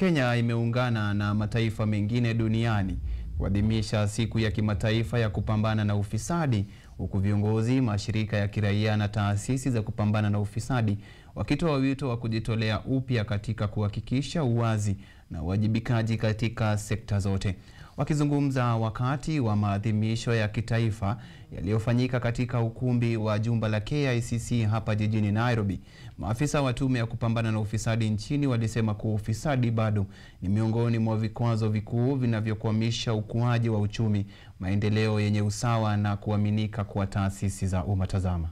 Kenya imeungana na mataifa mengine duniani kuadhimisha siku ya kimataifa ya kupambana na ufisadi, huku viongozi, mashirika ya kiraia na taasisi za kupambana na ufisadi wakitoa wito wa kujitolea upya katika kuhakikisha uwazi na uwajibikaji katika sekta zote. Wakizungumza wakati wa maadhimisho ya kitaifa yaliyofanyika katika ukumbi wa jumba la KICC hapa jijini Nairobi, maafisa wa tume ya kupambana na ufisadi nchini walisema kuwa ufisadi bado ni miongoni mwa vikwazo vikuu vinavyokwamisha ukuaji wa uchumi, maendeleo yenye usawa na kuaminika kwa taasisi za umma. Tazama.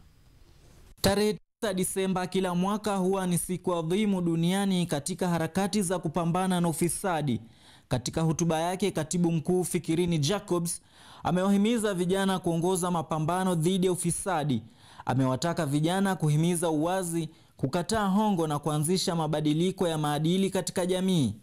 Tarehe 9 Disemba kila mwaka huwa ni siku adhimu duniani katika harakati za kupambana na ufisadi. Katika hotuba yake, Katibu Mkuu Fikirini Jacobs amewahimiza vijana kuongoza mapambano dhidi ya ufisadi. Amewataka vijana kuhimiza uwazi, kukataa hongo na kuanzisha mabadiliko ya maadili katika jamii.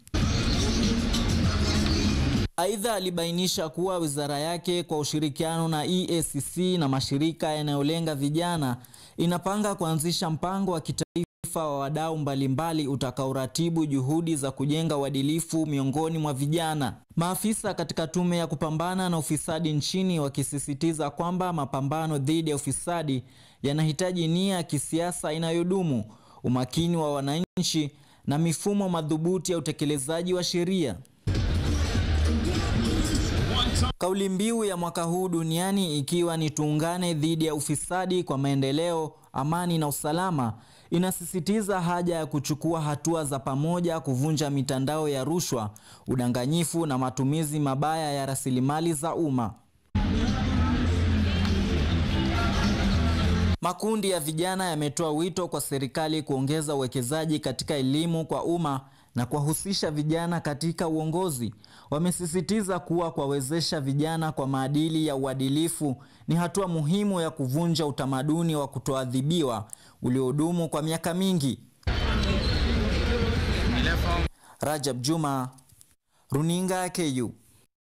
Aidha, alibainisha kuwa wizara yake kwa ushirikiano na EACC na mashirika yanayolenga vijana inapanga kuanzisha mpango wa kitaifa wa wadau mbalimbali utakaoratibu juhudi za kujenga uadilifu miongoni mwa vijana. Maafisa katika tume ya kupambana na ufisadi nchini wakisisitiza kwamba mapambano dhidi ya ufisadi yanahitaji nia ya kisiasa inayodumu, umakini wa wananchi na mifumo madhubuti ya utekelezaji wa sheria. Kauli mbiu ya mwaka huu duniani ikiwa ni tuungane dhidi ya ufisadi kwa maendeleo, amani na usalama, inasisitiza haja ya kuchukua hatua za pamoja kuvunja mitandao ya rushwa, udanganyifu na matumizi mabaya ya rasilimali za umma. Makundi ya vijana yametoa wito kwa serikali kuongeza uwekezaji katika elimu kwa umma na kuwahusisha vijana katika uongozi. Wamesisitiza kuwa kuwawezesha vijana kwa maadili ya uadilifu ni hatua muhimu ya kuvunja utamaduni wa kutoadhibiwa uliodumu kwa miaka mingi. Rajab Juma, Runinga KU.